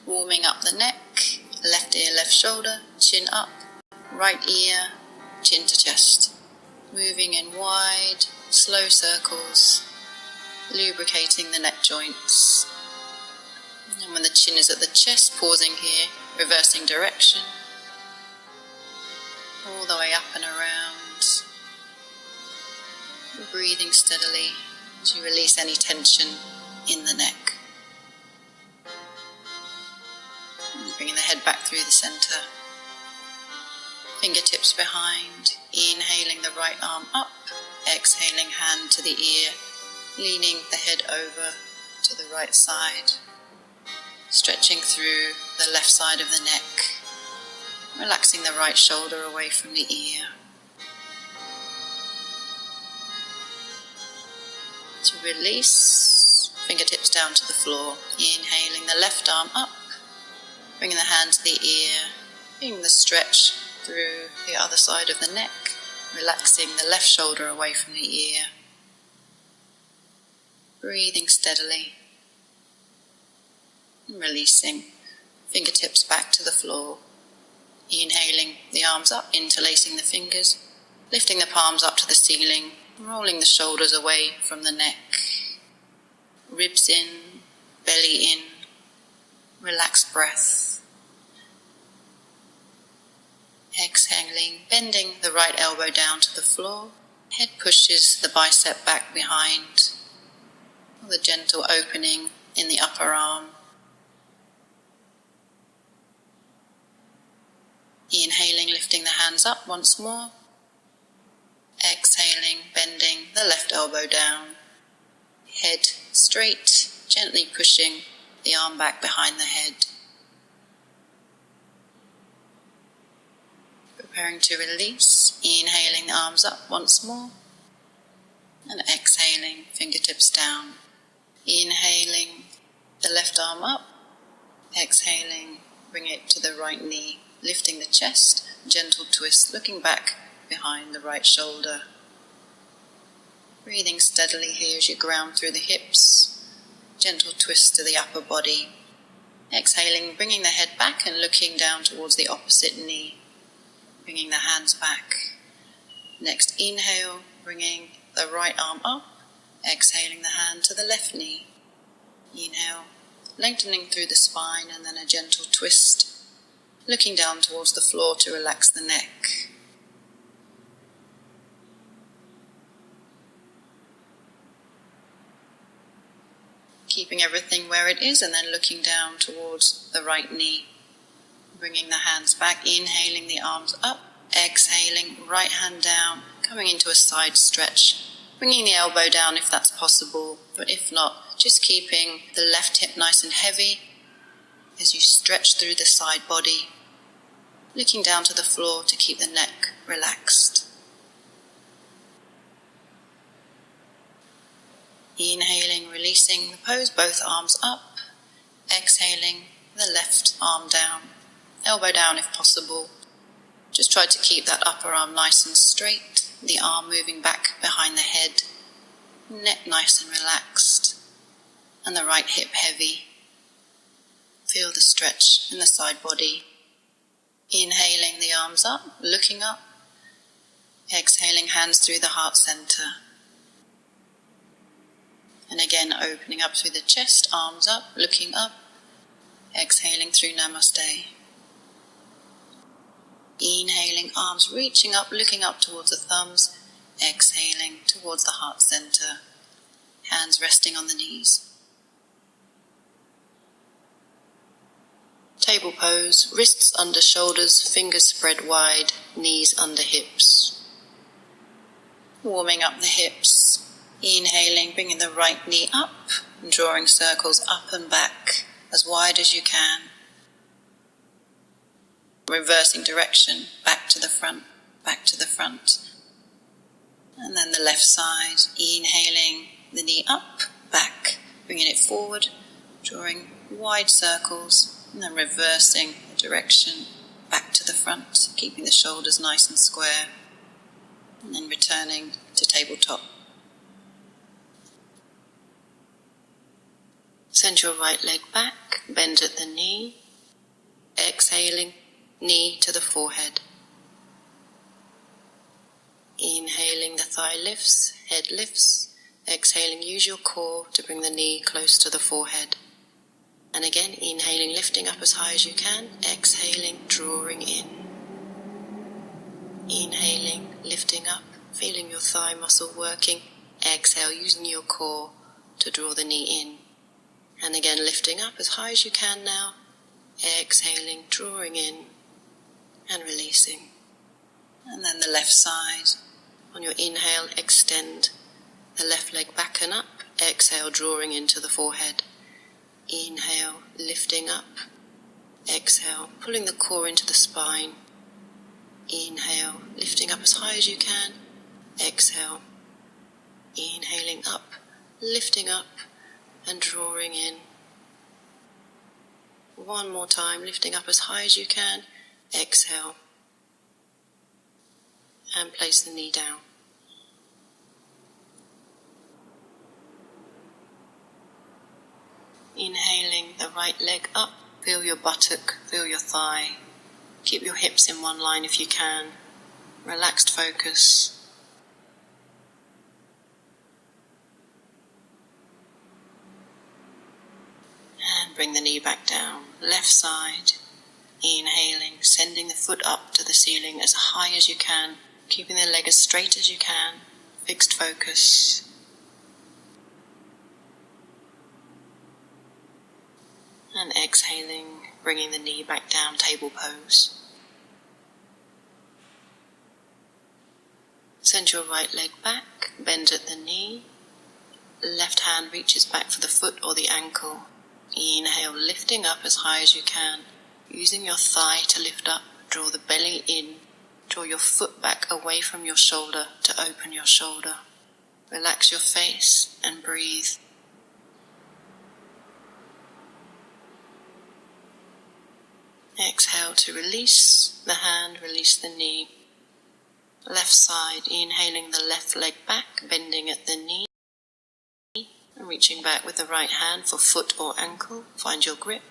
Warming up the neck, left ear, left shoulder, chin up, right ear, chin to chest. Moving in wide, slow circles, lubricating the neck joints. And when the chin is at the chest, pausing here, reversing direction, all the way up and around. Breathing steadily as you release any tension in the neck. And bringing the head back through the center. Fingertips behind, inhaling the right arm up, exhaling hand to the ear, leaning the head over to the right side, stretching through the left side of the neck, relaxing the right shoulder away from the ear. To release, fingertips down to the floor, inhaling the left arm up, bringing the hand to the ear, bringing the stretch through the other side of the neck, relaxing the left shoulder away from the ear. Breathing steadily, and releasing, fingertips back to the floor, inhaling the arms up, interlacing the fingers, lifting the palms up to the ceiling, rolling the shoulders away from the neck, ribs in, belly in, relaxed breath. Exhaling, bending the right elbow down to the floor, head pushes the bicep back behind, the gentle opening in the upper arm. Inhaling, lifting the hands up once more. Exhaling, bending the left elbow down. Head straight, gently pushing the arm back behind the head. Preparing to release, inhaling the arms up once more. And exhaling, fingertips down. Inhaling the left arm up. Exhaling, bring it to the right knee. Lifting the chest, gentle twist, looking back behind the right shoulder. Breathing steadily here as you ground through the hips. Gentle twist to the upper body. Exhaling, bringing the head back and looking down towards the opposite knee. Bringing the hands back. Next inhale, bringing the right arm up. Exhaling the hand to the left knee. Inhale, lengthening through the spine and then a gentle twist. Looking down towards the floor to relax the neck. Keeping everything where it is and then looking down towards the right knee. Bringing the hands back, inhaling the arms up, exhaling, right hand down, coming into a side stretch. Bringing the elbow down if that's possible, but if not, just keeping the left hip nice and heavy as you stretch through the side body. Looking down to the floor to keep the neck relaxed. Inhaling, releasing the pose, both arms up. Exhaling, the left arm down. Elbow down if possible. Just try to keep that upper arm nice and straight. The arm moving back behind the head. Neck nice and relaxed. And the right hip heavy. Feel the stretch in the side body. Inhaling the arms up, looking up. Exhaling hands through the heart center. And again opening up through the chest, arms up, looking up. Exhaling through Namaste. Inhaling, arms reaching up, looking up towards the thumbs. Exhaling towards the heart center. Hands resting on the knees. Table pose, wrists under shoulders, fingers spread wide, knees under hips. Warming up the hips. Inhaling, bringing the right knee up, and drawing circles up and back, as wide as you can. Reversing direction, back to the front, back to the front. And then the left side, inhaling the knee up, back, bringing it forward, drawing wide circles, and then reversing the direction, back to the front, keeping the shoulders nice and square, and then returning to tabletop. Send your right leg back, bend at the knee. Exhaling, knee to the forehead. Inhaling, the thigh lifts, head lifts. Exhaling, use your core to bring the knee close to the forehead. And again, inhaling, lifting up as high as you can. Exhaling, drawing in. Inhaling, lifting up, feeling your thigh muscle working. Exhale, using your core to draw the knee in. And again, lifting up as high as you can now. Exhaling, drawing in and releasing. And then the left side. On your inhale, extend the left leg back and up. Exhale, drawing into the forehead. Inhale, lifting up. Exhale, pulling the core into the spine. Inhale, lifting up as high as you can. Exhale, inhaling up, lifting up and drawing in. One more time, lifting up as high as you can. Exhale. And place the knee down. Inhaling the right leg up. Feel your buttock, feel your thigh. Keep your hips in one line if you can. Relaxed focus. And bring the knee back down. Left side. Inhaling, sending the foot up to the ceiling as high as you can. Keeping the leg as straight as you can. Fixed focus. And exhaling, bringing the knee back down, table pose. Send your right leg back, bend at the knee. Left hand reaches back for the foot or the ankle. Inhale, lifting up as high as you can. Using your thigh to lift up, draw the belly in. Draw your foot back away from your shoulder to open your shoulder. Relax your face and breathe. Exhale to release the hand, release the knee. Left side, inhaling the left leg back, bending at the knee. And reaching back with the right hand for foot or ankle. Find your grip.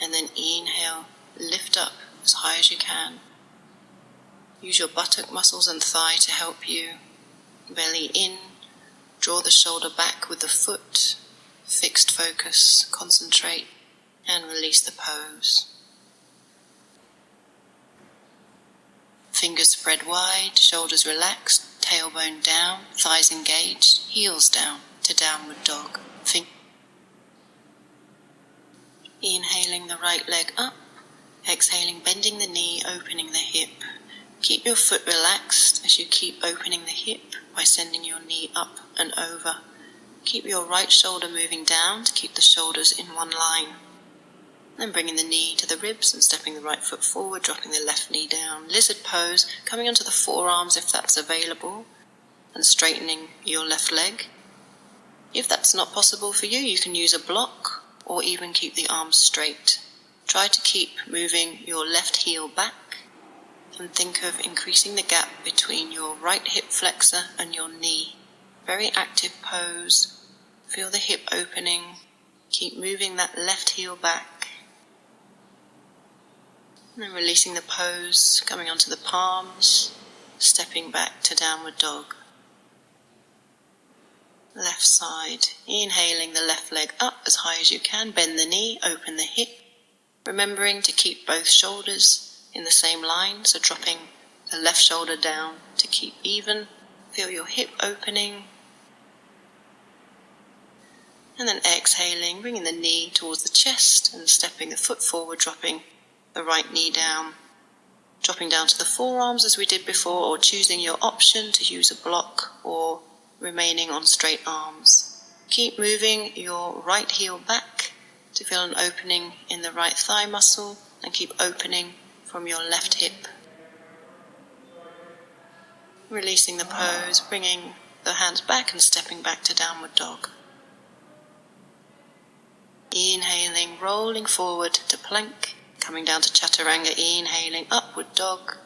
And then inhale, lift up as high as you can. Use your buttock muscles and thigh to help you. Belly in. Draw the shoulder back with the foot. Fixed focus, concentrate, and release the pose. Fingers spread wide, shoulders relaxed, tailbone down, thighs engaged, heels down to downward dog. Inhaling the right leg up, exhaling, bending the knee, opening the hip. Keep your foot relaxed as you keep opening the hip by sending your knee up and over. Keep your right shoulder moving down to keep the shoulders in one line. Then bringing the knee to the ribs and stepping the right foot forward, dropping the left knee down. Lizard pose, coming onto the forearms if that's available, and straightening your left leg. If that's not possible for you, you can use a block or even keep the arms straight. Try to keep moving your left heel back and think of increasing the gap between your right hip flexor and your knee. Very active pose. Feel the hip opening. Keep moving that left heel back. And then releasing the pose, coming onto the palms, stepping back to downward dog. Left side, inhaling the left leg up as high as you can, bend the knee, open the hip, remembering to keep both shoulders in the same line, so dropping the left shoulder down to keep even. Feel your hip opening. And then exhaling, bringing the knee towards the chest and stepping the foot forward, dropping the right knee down. Dropping down to the forearms as we did before, or choosing your option to use a block or remaining on straight arms. Keep moving your right heel back to feel an opening in the right thigh muscle and keep opening from your left hip. Releasing the pose, bringing the hands back and stepping back to downward dog. Inhaling, rolling forward to plank, coming down to chaturanga, inhaling, upward dog.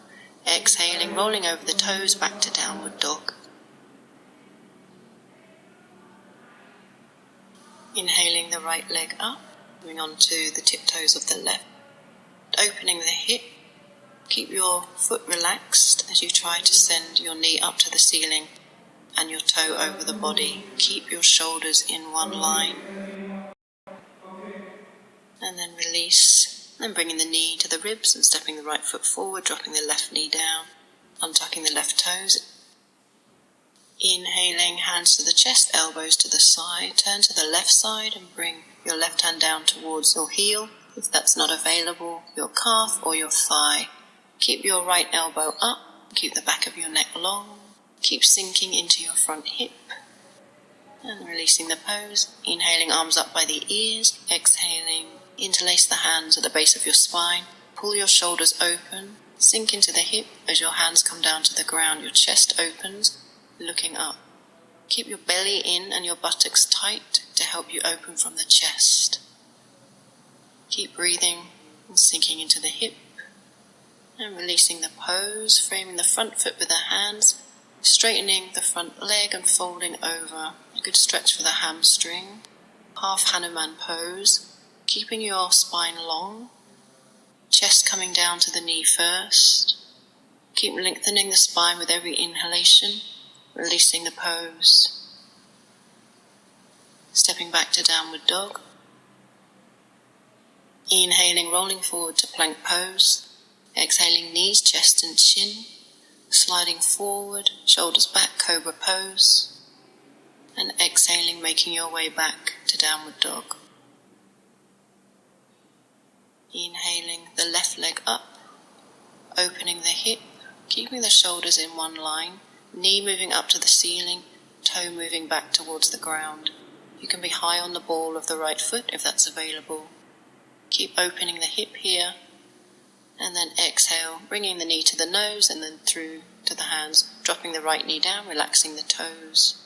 Exhaling, rolling over the toes, back to downward dog. Inhaling the right leg up, Moving on to the tiptoes of the left. Opening the hip. Keep your foot relaxed as you try to send your knee up to the ceiling and your toe over the body. Keep your shoulders in one line. And then release. And bringing the knee to the ribs and stepping the right foot forward, dropping the left knee down, untucking the left toes. Inhaling, hands to the chest, elbows to the side. Turn to the left side and bring your left hand down towards your heel. If that's not available, your calf or your thigh. Keep your right elbow up. Keep the back of your neck long. Keep sinking into your front hip. And releasing the pose. Inhaling, arms up by the ears. Exhaling, interlace the hands at the base of your spine. Pull your shoulders open. Sink into the hip as your hands come down to the ground. Your chest opens, looking up. Keep your belly in and your buttocks tight to help you open from the chest. Keep breathing and sinking into the hip. And releasing the pose, framing the front foot with the hands, straightening the front leg and folding over. A good stretch for the hamstring. Half Hanuman pose, keeping your spine long. Chest coming down to the knee first. Keep lengthening the spine with every inhalation, releasing the pose. Stepping back to downward dog. Inhaling, rolling forward to plank pose. Exhaling, knees, chest and chin. Sliding forward, shoulders back, cobra pose. And exhaling, making your way back to downward dog. Inhaling, the left leg up. Opening the hip, keeping the shoulders in one line. Knee moving up to the ceiling, toe moving back towards the ground. You can be high on the ball of the right foot if that's available. Keep opening the hip here. And then exhale, bringing the knee to the nose and then through to the hands, dropping the right knee down, relaxing the toes.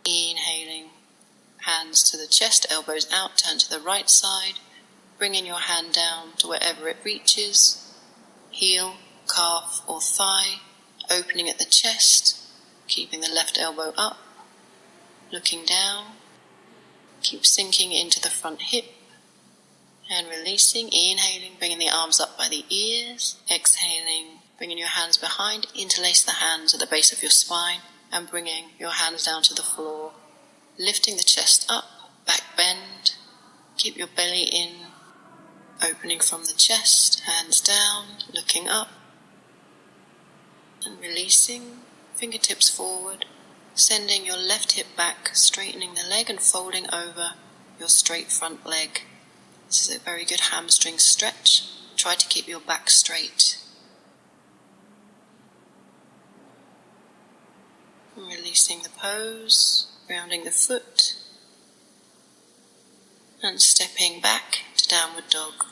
Inhaling, hands to the chest, elbows out, turn to the right side, bringing your hand down to wherever it reaches, heel, calf or thigh, opening at the chest, keeping the left elbow up, looking down, keep sinking into the front hip, and releasing, inhaling, bringing the arms up by the ears, exhaling, bringing your hands behind, interlace the hands at the base of your spine, and bringing your hands down to the floor, lifting the chest up, back bend, keep your belly in, opening from the chest, hands down, looking up, and releasing, fingertips forward, sending your left hip back, straightening the leg and folding over your straight front leg. This is a very good hamstring stretch. Try to keep your back straight. And releasing the pose, grounding the foot, and stepping back to downward dog.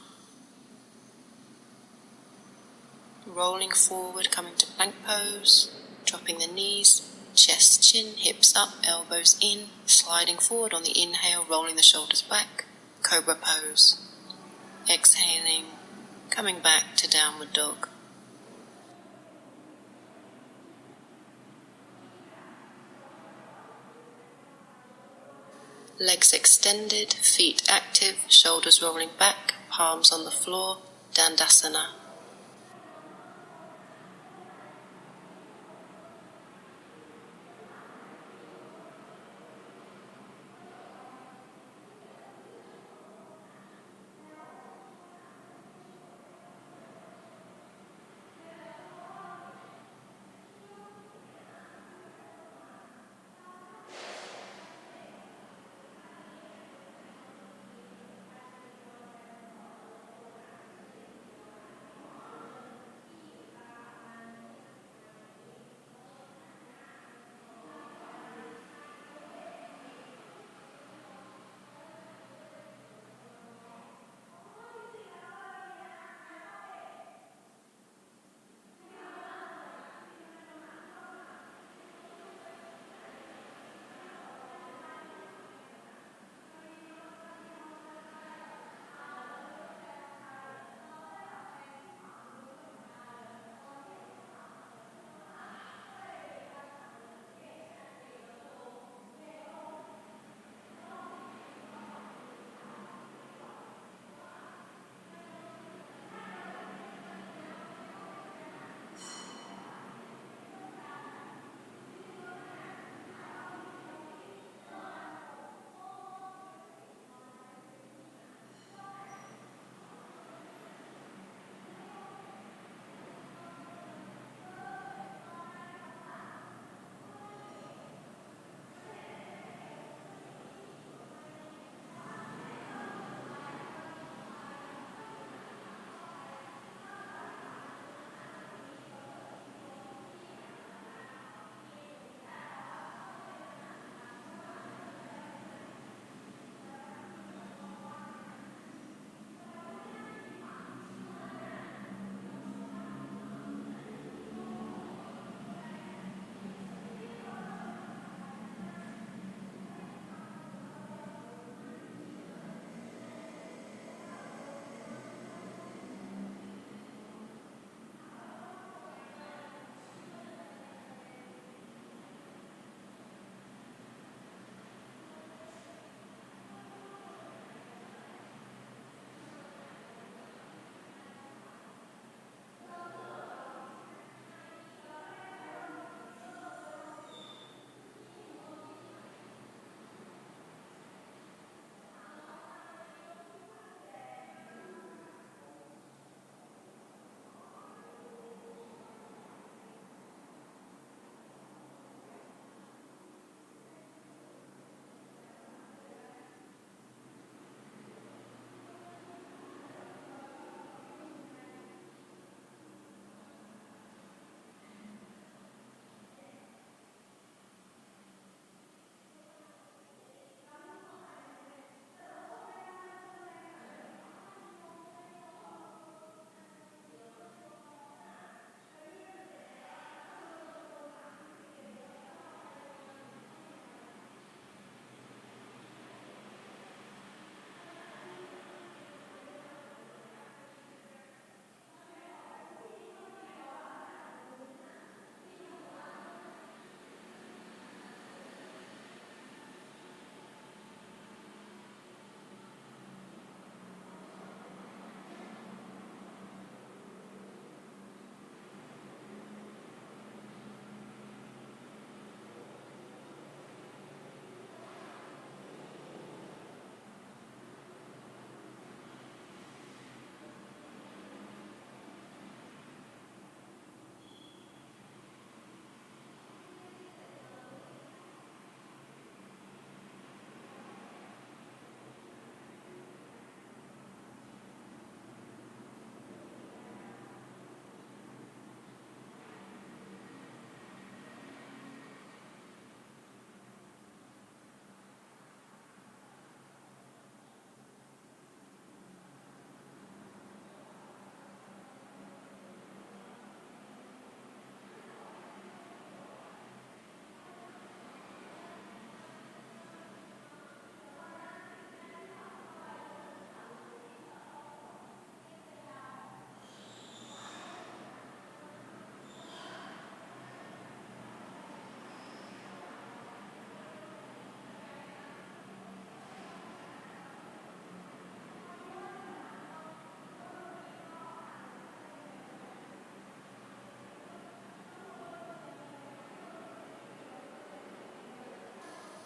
Rolling forward, coming to plank pose, dropping the knees, chest, chin, hips up, elbows in, sliding forward on the inhale, rolling the shoulders back. Cobra pose. Exhaling, coming back to downward dog. Legs extended, feet active, shoulders rolling back, palms on the floor, Dandasana.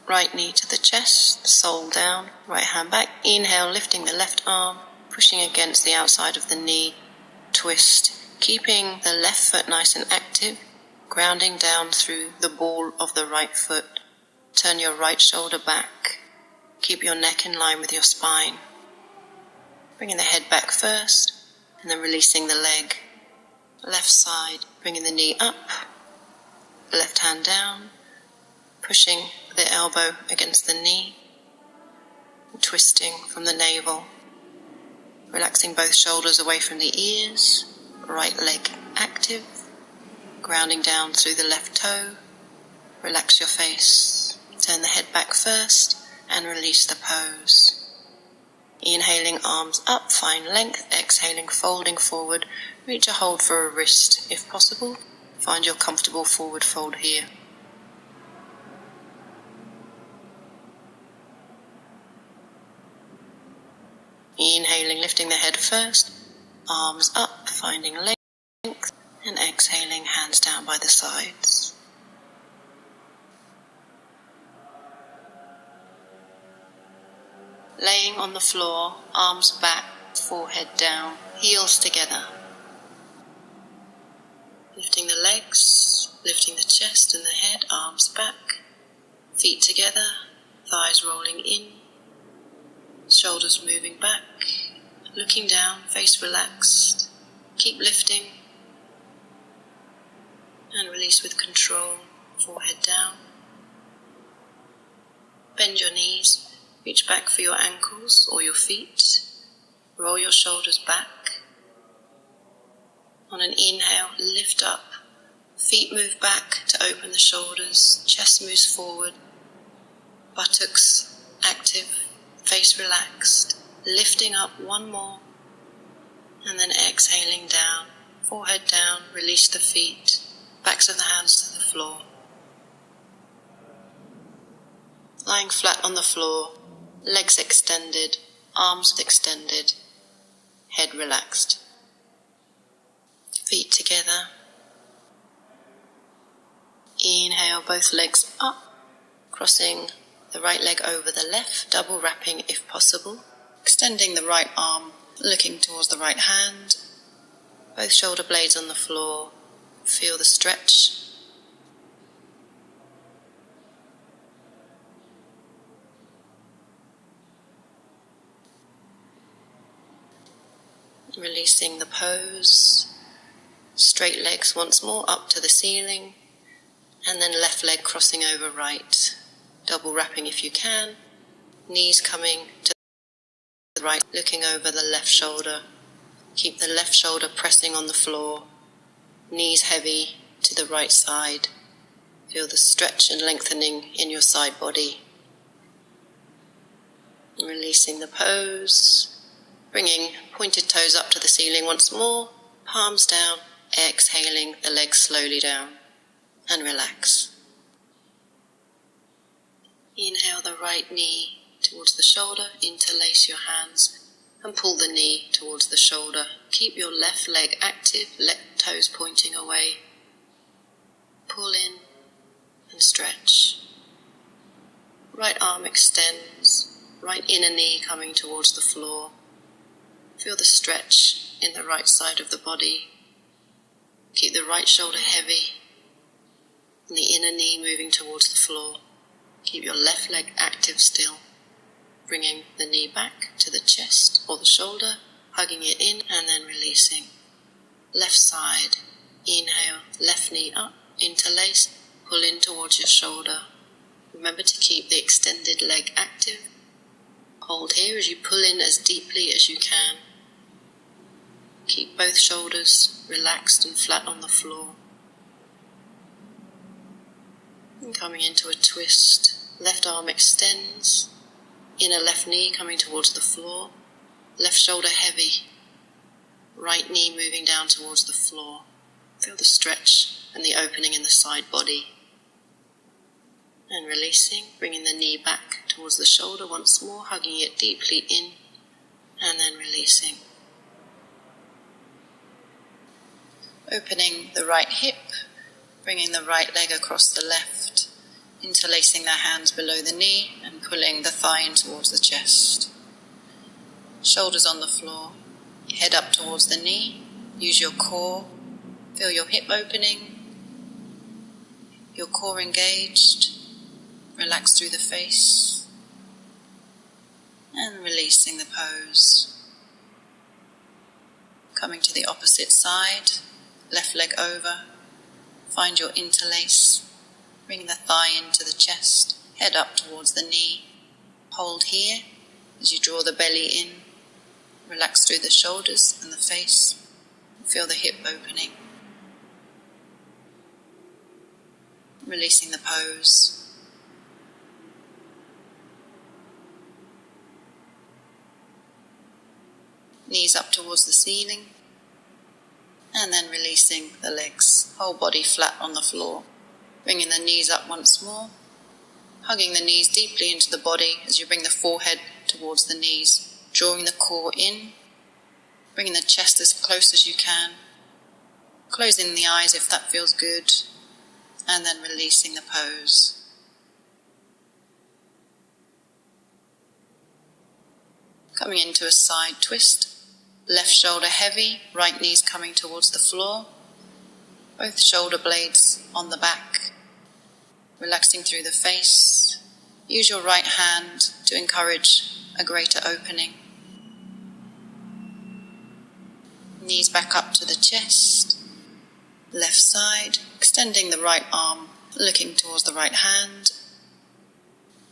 Right knee to the chest, sole down, right hand back. Inhale, lifting the left arm, pushing against the outside of the knee. Twist, keeping the left foot nice and active, grounding down through the ball of the right foot. Turn your right shoulder back. Keep your neck in line with your spine. Bringing the head back first, and then releasing the leg. Left side, bringing the knee up, left hand down, pushing the elbow against the knee, twisting from the navel. Relaxing both shoulders away from the ears, right leg active, grounding down through the left toe. Relax your face. Turn the head back first and release the pose. Inhaling, arms up, find length. Exhaling, folding forward. Reach a hold for a wrist if possible. Find your comfortable forward fold here. Inhaling, lifting the head first, arms up, finding length, and exhaling, hands down by the sides. Laying on the floor, arms back, forehead down, heels together. Lifting the legs, lifting the chest and the head, arms back, feet together, thighs rolling in. Shoulders moving back, looking down, face relaxed. Keep lifting and release with control, forehead down. Bend your knees, reach back for your ankles or your feet. Roll your shoulders back. On an inhale, lift up. Feet move back to open the shoulders, chest moves forward. Buttocks active. Face relaxed, lifting up one more, and then exhaling down, forehead down, release the feet, backs of the hands to the floor. Lying flat on the floor, legs extended, arms extended, head relaxed. Feet together. Inhale, both legs up, crossing the right leg over the left, double wrapping if possible. Extending the right arm, looking towards the right hand. Both shoulder blades on the floor. Feel the stretch. Releasing the pose. Straight legs once more up to the ceiling. And then left leg crossing over right. Double wrapping if you can, knees coming to the right, looking over the left shoulder. Keep the left shoulder pressing on the floor, knees heavy to the right side. Feel the stretch and lengthening in your side body. Releasing the pose, bringing pointed toes up to the ceiling once more, palms down, exhaling the legs slowly down, and relax. Inhale the right knee towards the shoulder, interlace your hands and pull the knee towards the shoulder. Keep your left leg active, left toes pointing away. Pull in and stretch. Right arm extends, right inner knee coming towards the floor. Feel the stretch in the right side of the body. Keep the right shoulder heavy and the inner knee moving towards the floor. Keep your left leg active still, bringing the knee back to the chest or the shoulder, hugging it in and then releasing. Left side, inhale, left knee up, interlace, pull in towards your shoulder. Remember to keep the extended leg active. Hold here as you pull in as deeply as you can. Keep both shoulders relaxed and flat on the floor. And coming into a twist. Left arm extends, inner left knee coming towards the floor, left shoulder heavy, right knee moving down towards the floor. Feel the stretch and the opening in the side body. And releasing, bringing the knee back towards the shoulder once more, hugging it deeply in, and then releasing. Opening the right hip, bringing the right leg across the left. interlacing their hands below the knee and pulling the thigh in towards the chest. Shoulders on the floor, head up towards the knee. Use your core, feel your hip opening, your core engaged. Relax through the face and releasing the pose. Coming to the opposite side, left leg over, find your interlace, bring the thigh into the chest, head up towards the knee. Hold here as you draw the belly in, relax through the shoulders and the face, feel the hip opening. Releasing the pose. Knees up towards the ceiling, and then releasing the legs, whole body flat on the floor. Bringing the knees up once more, hugging the knees deeply into the body as you bring the forehead towards the knees, drawing the core in, bringing the chest as close as you can, closing the eyes if that feels good, and then releasing the pose. Coming into a side twist. Left shoulder heavy, right knees coming towards the floor. Both shoulder blades on the back. Relaxing through the face. Use your right hand to encourage a greater opening. Knees back up to the chest. Left side, extending the right arm, looking towards the right hand.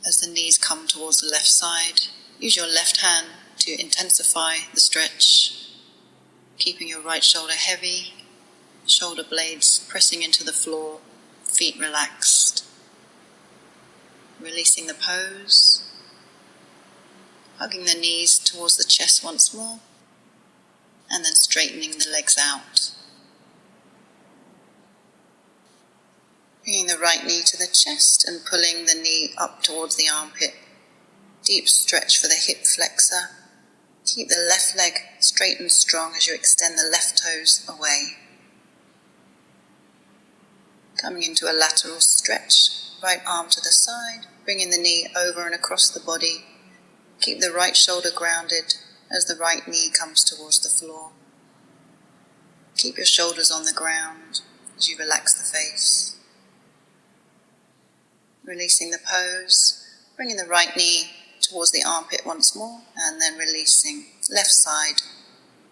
As the knees come towards the left side, use your left hand to intensify the stretch, keeping your right shoulder heavy, shoulder blades pressing into the floor, feet relaxed. Releasing the pose, hugging the knees towards the chest once more, and then straightening the legs out. Bringing the right knee to the chest and pulling the knee up towards the armpit. Deep stretch for the hip flexor. Keep the left leg straight and strong as you extend the left toes away. Coming into a lateral stretch, right arm to the side, bringing the knee over and across the body. Keep the right shoulder grounded as the right knee comes towards the floor. Keep your shoulders on the ground as you relax the face. Releasing the pose, bringing the right knee towards the armpit once more, and then releasing. Left side,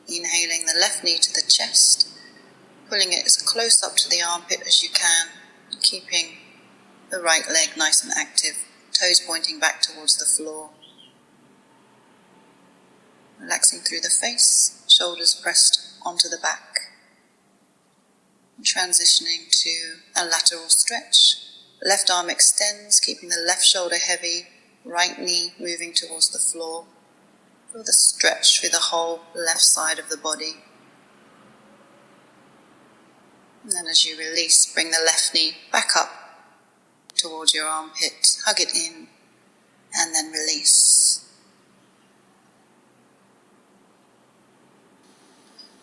inhaling the left knee to the chest, pulling it as close up to the armpit as you can, keeping the right leg nice and active, toes pointing back towards the floor. Relaxing through the face, shoulders pressed onto the back. Transitioning to a lateral stretch. Left arm extends, keeping the left shoulder heavy, right knee moving towards the floor. Feel the stretch through the whole left side of the body. And then as you release, bring the left knee back up towards your armpit, hug it in, and then release.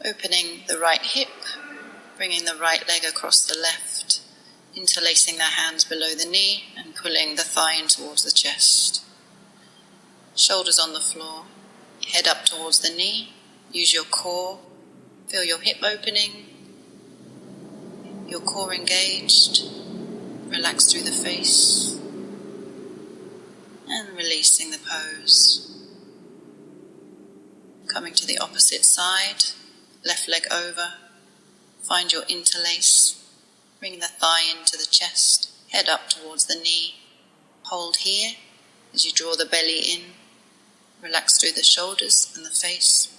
Opening the right hip, bringing the right leg across the left, interlacing their hands below the knee and pulling the thigh in towards the chest. Shoulders on the floor, head up towards the knee. Use your core, feel your hip opening, your core engaged. Relax through the face and releasing the pose. Coming to the opposite side, left leg over, find your interlace, bring the thigh into the chest, head up towards the knee. Hold here as you draw the belly in, relax through the shoulders and the face,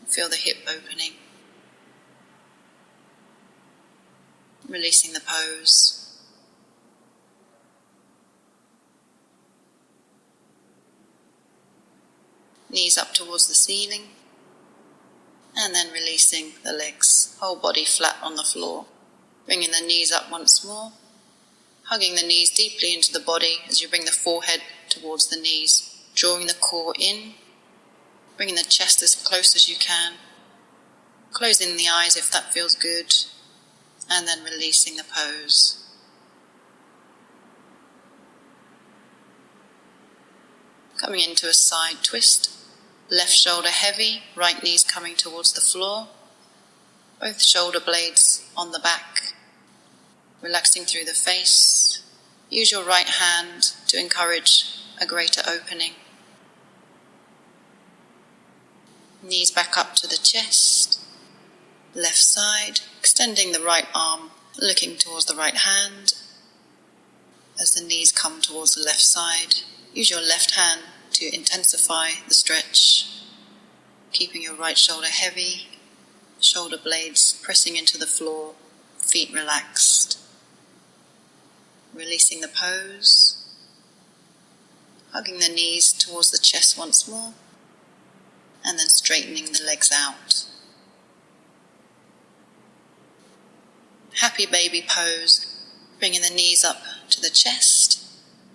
feel the hip opening. Releasing the pose. Knees up towards the ceiling, and then releasing the legs, whole body flat on the floor. Bringing the knees up once more, hugging the knees deeply into the body as you bring the forehead towards the knees, drawing the core in, bringing the chest as close as you can, closing the eyes if that feels good, and then releasing the pose. Coming into a side twist. Left shoulder heavy, right knees coming towards the floor. Both shoulder blades on the back. Relaxing through the face. Use your right hand to encourage a greater opening. Knees back up to the chest. Left side, extending the right arm, looking towards the right hand. As the knees come towards the left side, use your left hand to intensify the stretch, keeping your right shoulder heavy, shoulder blades pressing into the floor, feet relaxed. Releasing the pose, hugging the knees towards the chest once more, and then straightening the legs out. Happy baby pose, bringing the knees up to the chest,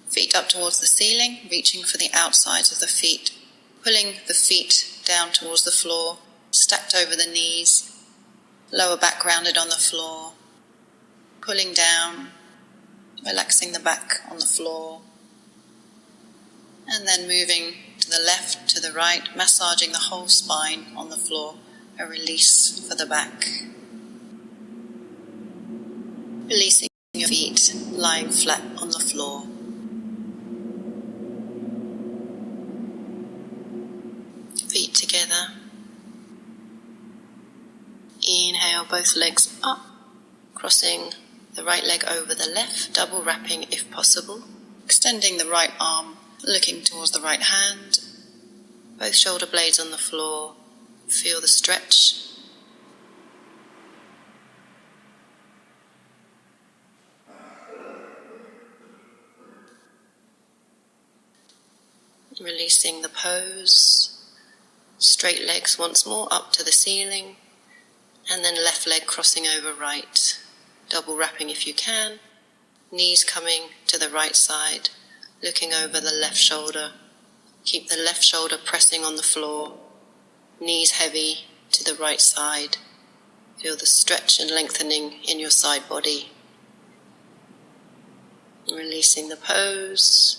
feet up towards the ceiling, reaching for the outsides of the feet, pulling the feet down towards the floor, stacked over the knees, lower back grounded on the floor, pulling down, relaxing the back on the floor, and then moving to the left, to the right, massaging the whole spine on the floor, a release for the back. Releasing your feet, lying flat on the floor. Feet together. Inhale, both legs up, crossing the right leg over the left, double wrapping if possible. Extending the right arm, looking towards the right hand. Both shoulder blades on the floor. Feel the stretch. Releasing the pose. Straight legs once more up to the ceiling. And then left leg crossing over right. Double wrapping if you can. Knees coming to the right side. Looking over the left shoulder. Keep the left shoulder pressing on the floor. Knees heavy to the right side. Feel the stretch and lengthening in your side body. Releasing the pose.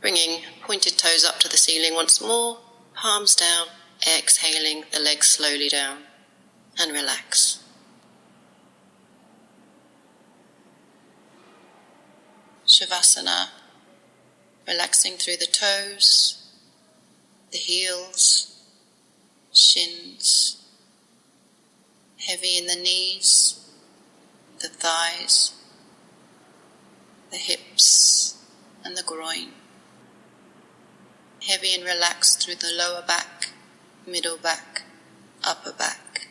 Bringing pointed toes up to the ceiling once more. Palms down. Exhaling the legs slowly down. And relax. Shavasana. Relaxing through the toes, the heels, shins, heavy in the knees, the thighs, the hips and the groin. Heavy and relaxed through the lower back, middle back, upper back.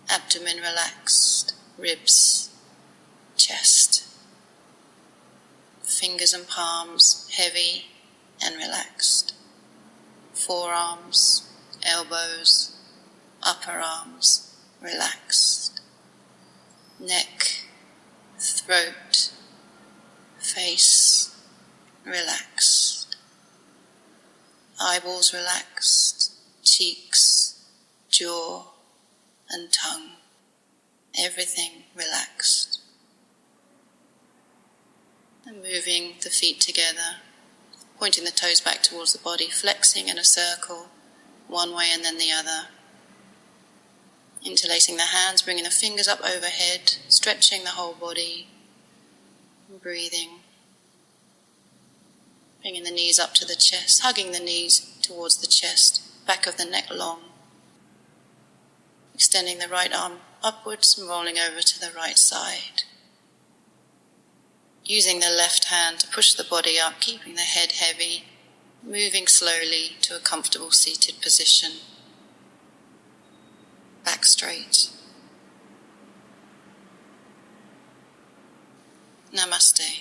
Abdomen relaxed, ribs, chest. Fingers and palms heavy and relaxed. Forearms, elbows, upper arms relaxed. Neck, throat, face relaxed. Eyeballs relaxed, cheeks, jaw and tongue. Everything relaxed. And moving the feet together, pointing the toes back towards the body, flexing in a circle, one way and then the other. Interlacing the hands, bringing the fingers up overhead, stretching the whole body, breathing. Bringing the knees up to the chest, hugging the knees towards the chest, back of the neck long. Extending the right arm upwards and rolling over to the right side. Using the left hand to push the body up, keeping the head heavy, moving slowly to a comfortable seated position. Back straight. Namaste.